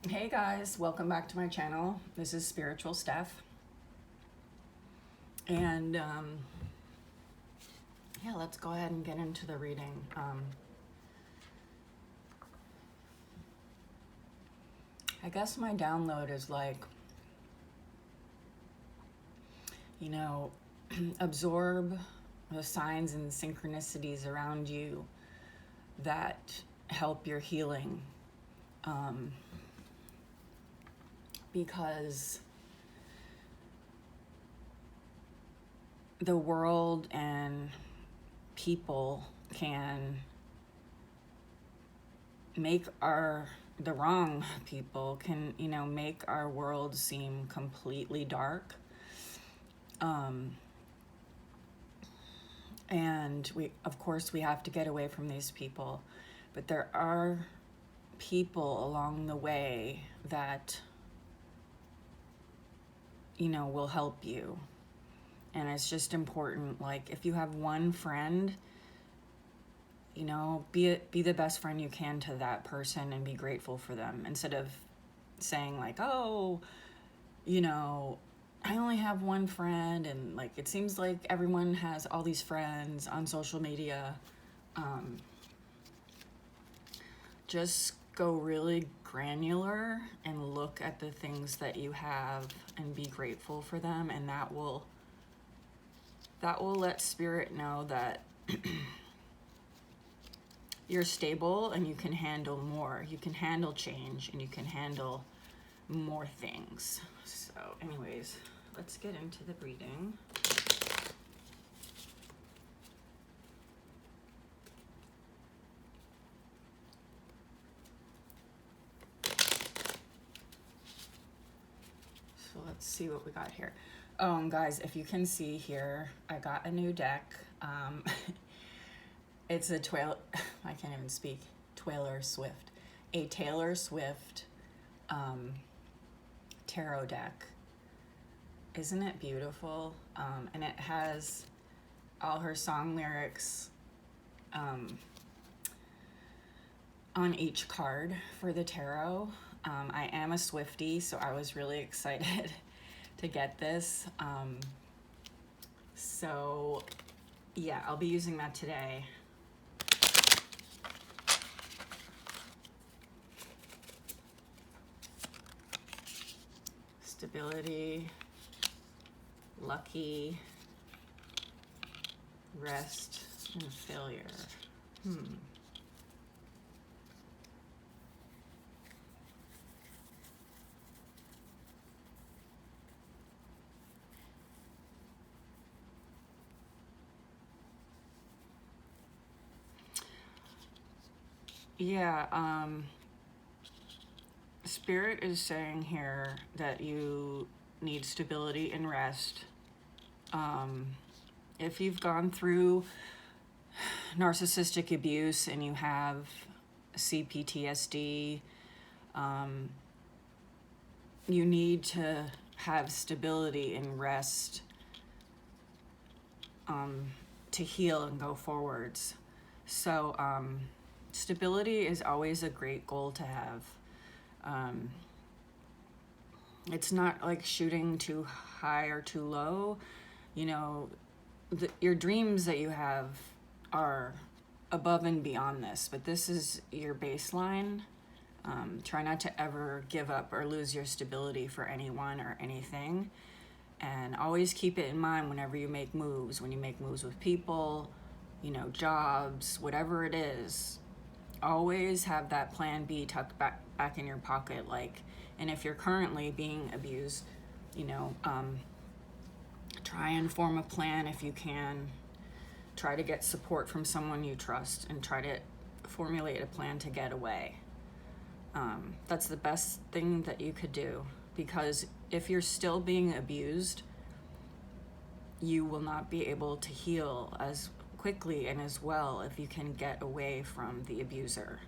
Hey guys, welcome back to my channel. This is Spiritual Steph. And yeah, let's go ahead and get into the reading. I guess my download is like, absorb the signs and synchronicities around you that help your healing. Because the world and people can make the wrong people can, make our world seem completely dark. And of course, we have to get away from these people. But there are people along the way that, will help you. And it's just important, like, if you have one friend, be the best friend you can to that person and be grateful for them, instead of saying like, oh, I only have one friend, and like it seems like everyone has all these friends on social media. Just go really granular and look at the things that you have and be grateful for them, and that will let spirit know that you're stable and you can handle more. You can handle change and you can handle more things. So anyways, let's get into the reading. So let's see what we got here. Oh, and guys, if you can see here, I got a new deck. It's a I can't even speak. Taylor Swift. A Taylor Swift tarot deck. Isn't it beautiful? And it has all her song lyrics on each card for the tarot. I am a Swiftie, so I was really excited to get this. So yeah, I'll be using that today. Stability, lucky, rest, and failure. Yeah, Spirit is saying here that you need stability and rest. If you've gone through narcissistic abuse and you have CPTSD, you need to have stability and rest to heal and go forwards. So stability is always a great goal to have. It's not like shooting too high or too low. Your dreams that you have are above and beyond this, but this is your baseline. Try not to ever give up or lose your stability for anyone or anything. And always keep it in mind whenever you make moves, when you make moves with people, jobs, whatever it is. Always have that plan B tucked back in your pocket. And if you're currently being abused, try and form a plan if you can. Try to get support from someone you trust and try to formulate a plan to get away. That's the best thing that you could do, because if you're still being abused, you will not be able to heal as quickly and as well if you can get away from the abuser.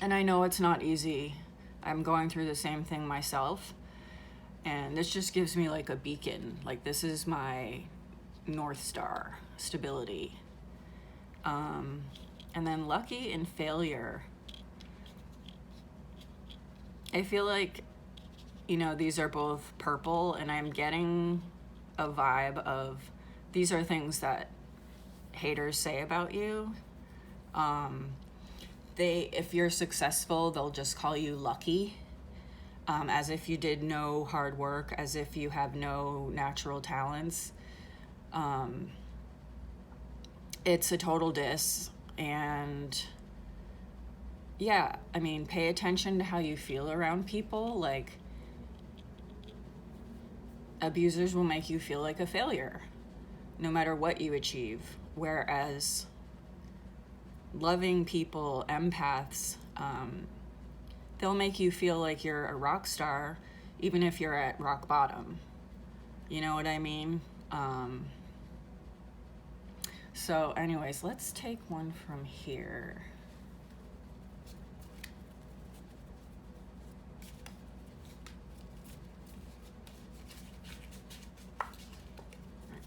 And I know it's not easy. I'm going through the same thing myself, and this just gives me like a beacon. Like, this is my North Star, stability. And then lucky and failure. I feel like, you know, these are both purple, and I'm getting a vibe of these are things that haters say about you. If you're successful, they'll just call you lucky, as if you did no hard work, as if you have no natural talents. It's a total diss. And yeah, I mean, pay attention to how you feel around people. Like, abusers will make you feel like a failure no matter what you achieve, whereas loving people, empaths, they'll make you feel like you're a rock star even if you're at rock bottom. You know what I mean? So anyways, let's take one from here.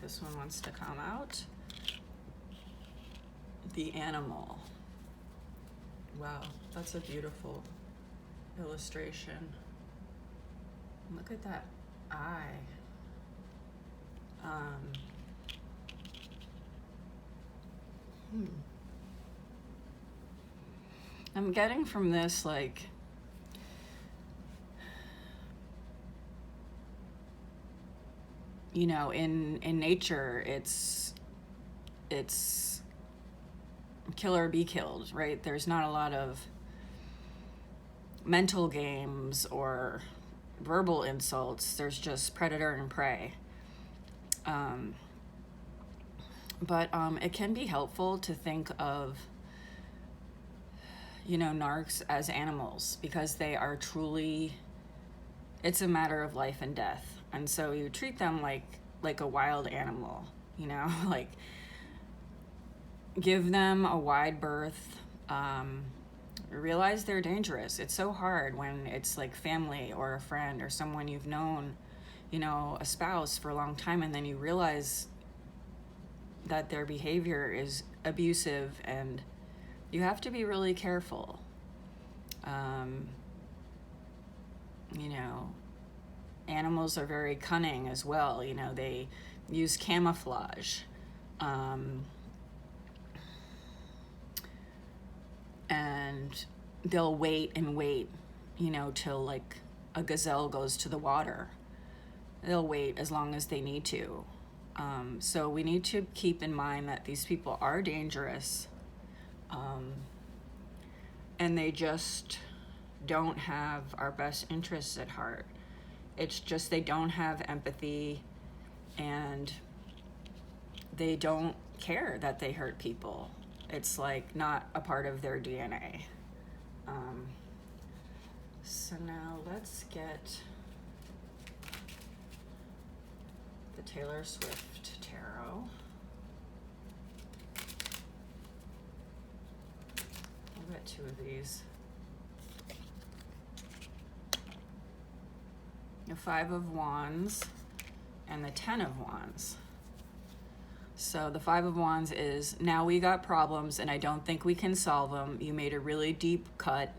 This one wants to come out. The animal. Wow, that's a beautiful illustration. Look at that eye. I'm getting from this, like, you know, in nature, it's kill or be killed, right? There's not a lot of mental games or verbal insults. There's just predator and prey. But it can be helpful to think of, you know, narcs as animals, because they are truly, it's a matter of life and death. And so you treat them like a wild animal, you know, like give them a wide berth, realize they're dangerous. It's so hard when it's like family or a friend or someone you've known, you know, a spouse for a long time, and then you realize that their behavior is abusive, and you have to be really careful. You know, animals are very cunning as well. You know, they use camouflage. And they'll wait and wait, you know, till like a gazelle goes to the water. They'll wait as long as they need to. So we need to keep in mind that these people are dangerous, and they just don't have our best interests at heart. It's just they don't have empathy, and they don't care that they hurt people. It's like not a part of their DNA. So now let's get the Taylor Swift Tarot. I'll get 2 of these. The 5 of Wands and the 10 of Wands. So the 5 of Wands is, now we got problems and I don't think we can solve them. You made a really deep cut,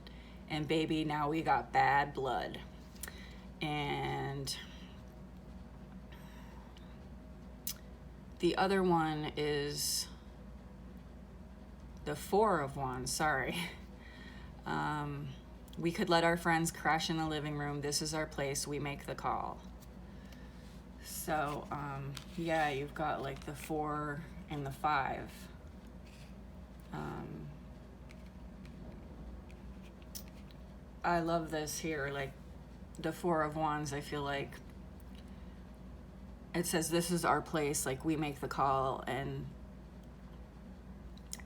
and baby, now we got bad blood. And the other one is the 4 of Wands, sorry. We could let our friends crash in the living room. This is our place. We make the call. So, yeah, you've got like the 4 and the 5. I love this here, like the 4 of Wands. I feel like it says this is our place, like we make the call, and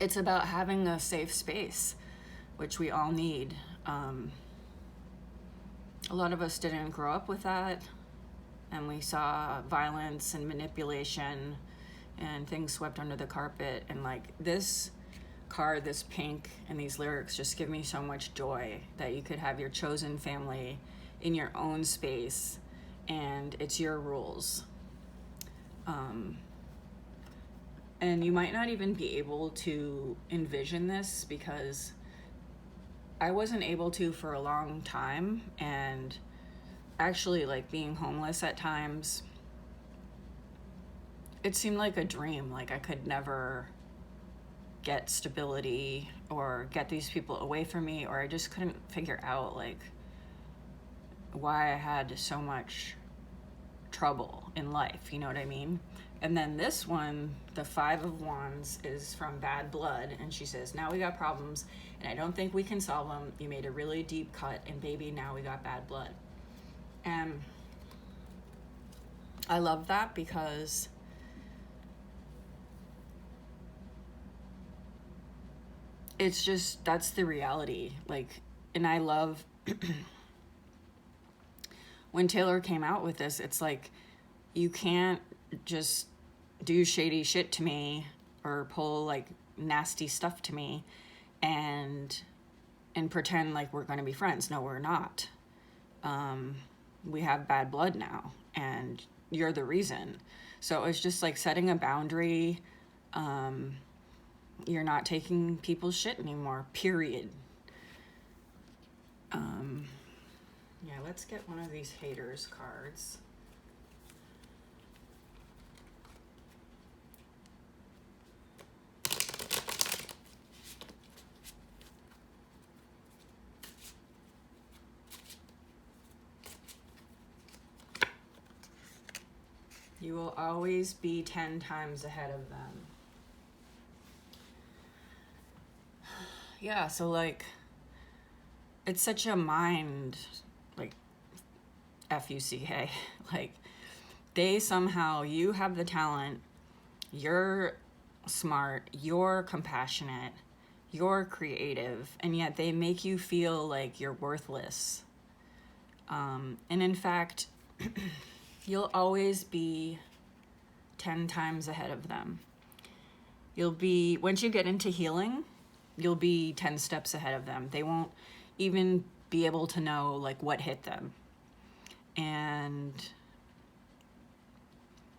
it's about having a safe space, which we all need. A lot of us didn't grow up with that, and we saw violence and manipulation and things swept under the carpet. And like this card, this pink, and these lyrics just give me so much joy that you could have your chosen family in your own space, and it's your rules. And you might not even be able to envision this because I wasn't able to for a long time. And actually, like, being homeless at times, it seemed like a dream. Like, I could never get stability or get these people away from me, or I just couldn't figure out, like, why I had so much trouble in life, you know what I mean? And then this one, the Five of Wands, is from Bad Blood, and she says, now we got problems, and I don't think we can solve them. You made a really deep cut, and baby, now we got bad blood. And I love that because it's just, that's the reality. Like, and I love when Taylor came out with this, it's like, you can't just do shady shit to me or pull like nasty stuff to me and pretend like we're going to be friends. No, we're not. We have bad blood now, and you're the reason. So it's just like setting a boundary. You're not taking people's shit anymore, period. Yeah, let's get one of these haters cards. You will always be 10 times ahead of them. Yeah, so like, it's such a mind, like, F-U-C-K. Like, they somehow, you have the talent, you're smart, you're compassionate, you're creative, and yet they make you feel like you're worthless. And in fact, you'll always be 10 times ahead of them. You'll be, once you get into healing, you'll be 10 steps ahead of them. They won't even be able to know like what hit them. And,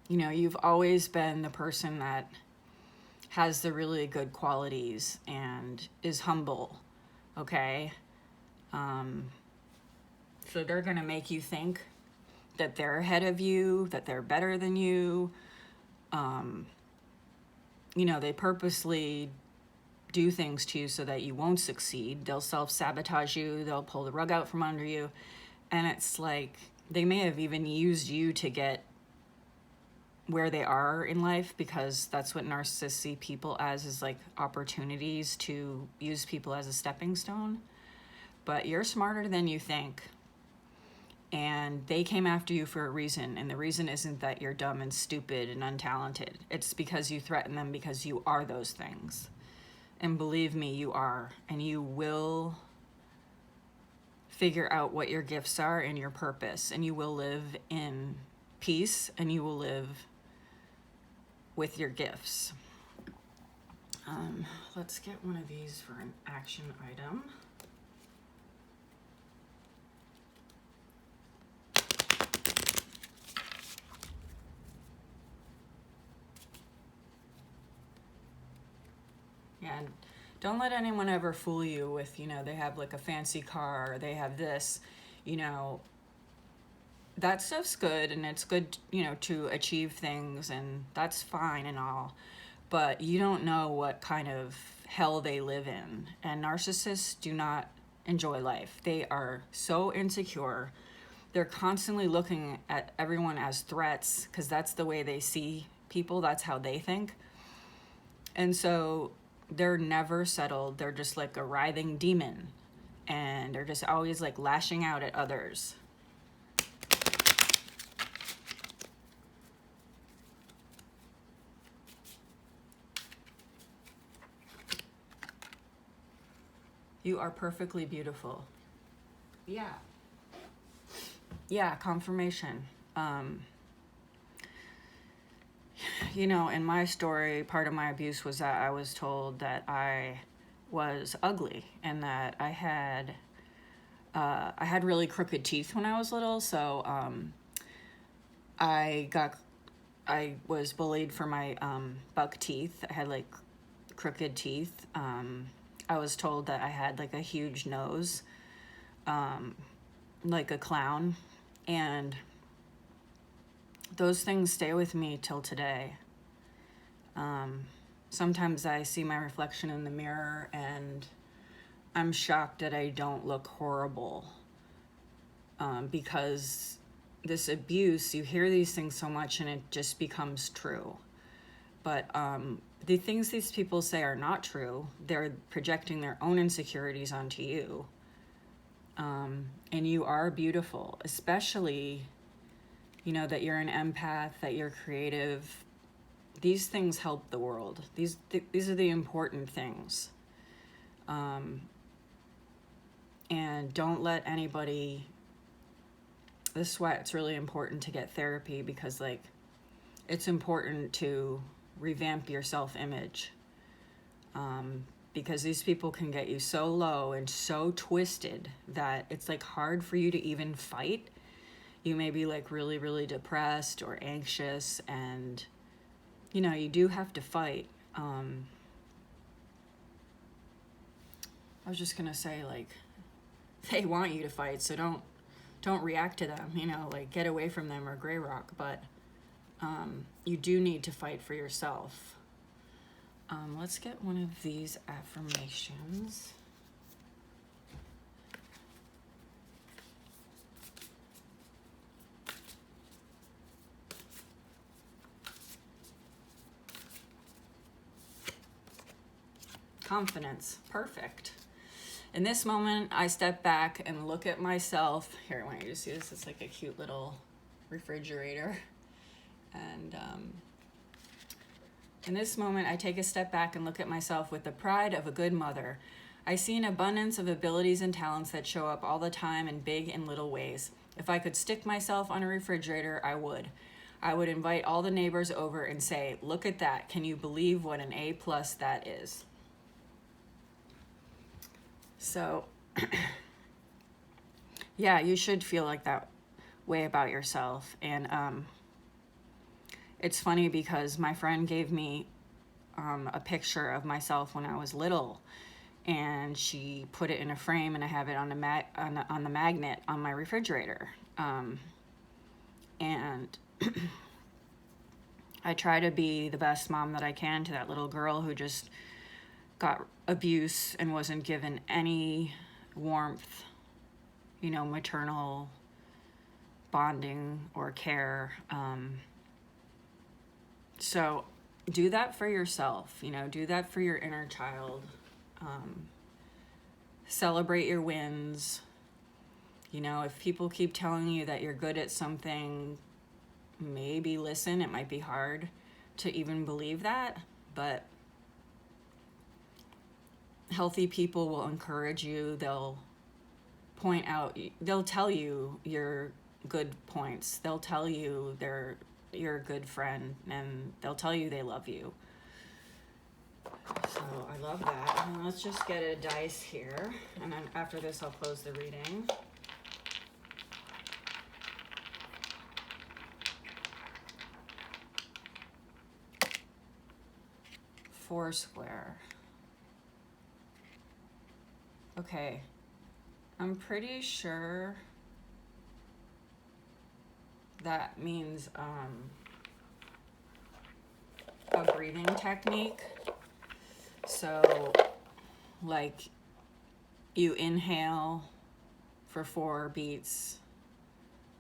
you know, you've always been the person that has the really good qualities and is humble, okay? So they're gonna make you think that they're ahead of you, that they're better than you. You know, they purposely do things to you so that you won't succeed. They'll self-sabotage you, they'll pull the rug out from under you. And it's like, they may have even used you to get where they are in life, because that's what narcissists see people as, is like opportunities to use people as a stepping stone. But you're smarter than you think. And they came after you for a reason. And the reason isn't that you're dumb and stupid and untalented. It's because you threaten them, because you are those things. And believe me, you are. And you will figure out what your gifts are and your purpose. And you will live in peace, and you will live with your gifts. Let's get one of these for an action item. Yeah, and don't let anyone ever fool you with, you know, they have like a fancy car, or they have this, you know, that stuff's good, and it's good, you know, to achieve things, and that's fine and all, but you don't know what kind of hell they live in. And narcissists do not enjoy life. They are so insecure. They're constantly looking at everyone as threats, because that's the way they see people. That's how they think. And so they're never settled. They're just like a writhing demon, and they're just always like lashing out at others. You are perfectly beautiful. Yeah. Yeah, confirmation. You know, in my story, part of my abuse was that I was told that I was ugly, and that I had really crooked teeth when I was little. So I got I was bullied for my buck teeth. I had like crooked teeth. I was told that I had like a huge nose, like a clown. And those things stay with me till today. Sometimes I see my reflection in the mirror and I'm shocked that I don't look horrible, because this abuse, you hear these things so much and it just becomes true. But the things these people say are not true. They're projecting their own insecurities onto you. And you are beautiful, especially, that you're an empath, that you're creative. These things help the world. These are the important things. And don't let anybody, this is why it's really important to get therapy, because like it's important to revamp your self-image, because these people can get you so low and so twisted that it's like hard for you to even fight. You may be like really, really depressed or anxious, and you do have to fight. I was just gonna say, like, they want you to fight, so don't react to them, like get away from them or gray rock, but you do need to fight for yourself. Let's get one of these affirmations. Confidence. Perfect. In this moment, I step back and look at myself. Here, I want you to see this. It's like a cute little refrigerator. And in this moment, I take a step back and look at myself with the pride of a good mother. I see an abundance of abilities and talents that show up all the time in big and little ways. If I could stick myself on a refrigerator, I would. I would invite all the neighbors over and say, look at that. Can you believe what an A+ that is? So, yeah, you should feel like that way about yourself. And it's funny because my friend gave me a picture of myself when I was little, and she put it in a frame, and I have it on the magnet on my refrigerator. And I try to be the best mom that I can to that little girl who just got abuse and wasn't given any warmth, maternal bonding or care. So do that for yourself, do that for your inner child. Celebrate your wins. If people keep telling you that you're good at something, maybe listen. It might be hard to even believe that, but healthy people will encourage you. They'll point out, they'll tell you your good points. They'll tell you you're a good friend, and they'll tell you they love you. So I love that. And let's just get a dice here, and then after this I'll close the reading. Foursquare. Okay, I'm pretty sure that means a breathing technique. So, like, you inhale for 4 beats,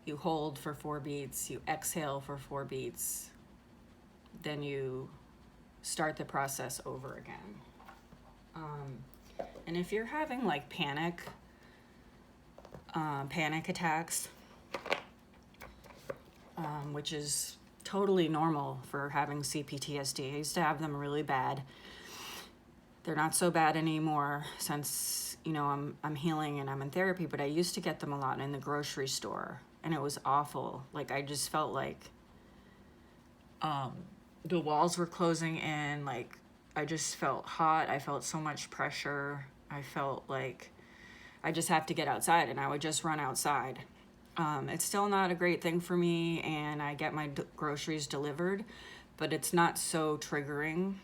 you hold for 4 beats, you exhale for 4 beats, then you start the process over again. And if you're having like panic attacks, which is totally normal for having CPTSD. I used to have them really bad. They're not so bad anymore since, I'm healing and I'm in therapy, but I used to get them a lot in the grocery store, and it was awful. Like, I just felt like the walls were closing in. Like, I just felt hot. I felt so much pressure. I felt like I just have to get outside, and I would just run outside. It's still not a great thing for me, and I get my groceries delivered, but it's not so triggering.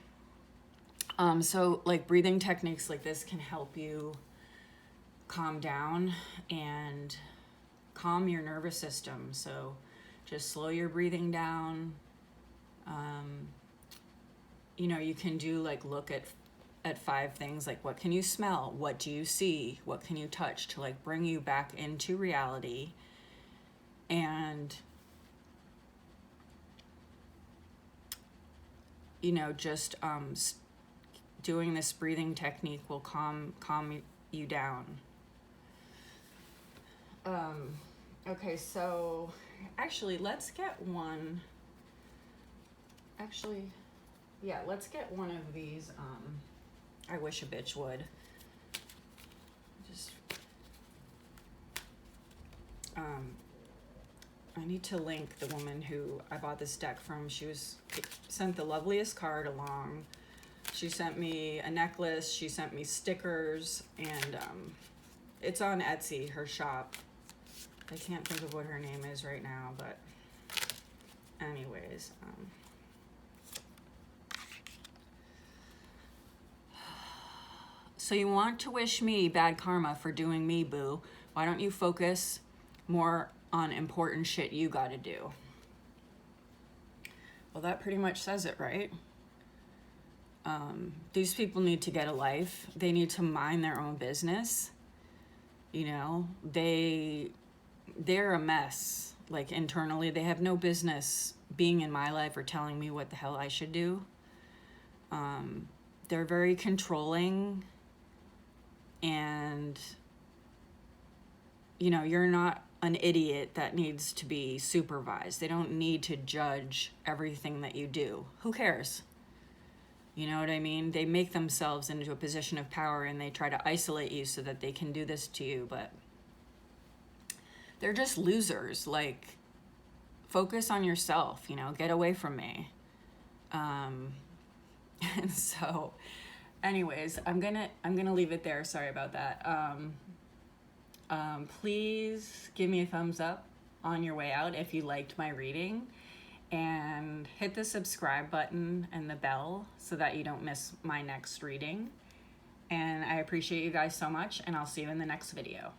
So like breathing techniques like this can help you calm down and calm your nervous system. So just slow your breathing down. You know, you can do like look at 5 things, like what can you smell, what do you see, what can you touch, to like bring you back into reality. And you know, just doing this breathing technique will calm you down. Okay, so actually let's get one. Actually, yeah, let's get one of these. I wish a bitch would. Just I need to link the woman who I bought this deck from. She sent the loveliest card along. She sent me a necklace. She sent me stickers, and it's on Etsy, her shop. I can't think of what her name is right now, but anyways. So you want to wish me bad karma for doing me, boo. Why don't you focus more on important shit you gotta do? Well, that pretty much says it, right? These people need to get a life. They need to mind their own business. You know, they're a mess. Like internally, they have no business being in my life or telling me what the hell I should do. They're very controlling, and you know, you're not an idiot that needs to be supervised. They don't need to judge everything that you do. Who cares? You know what I mean? They make themselves into a position of power, and they try to isolate you so that they can do this to you, but they're just losers. Like, focus on yourself, you know, get away from me. And so anyways, I'm gonna leave it there. Sorry about that. Please give me a thumbs up on your way out if you liked my reading, and hit the subscribe button and the bell so that you don't miss my next reading. And I appreciate you guys so much, and I'll see you in the next video.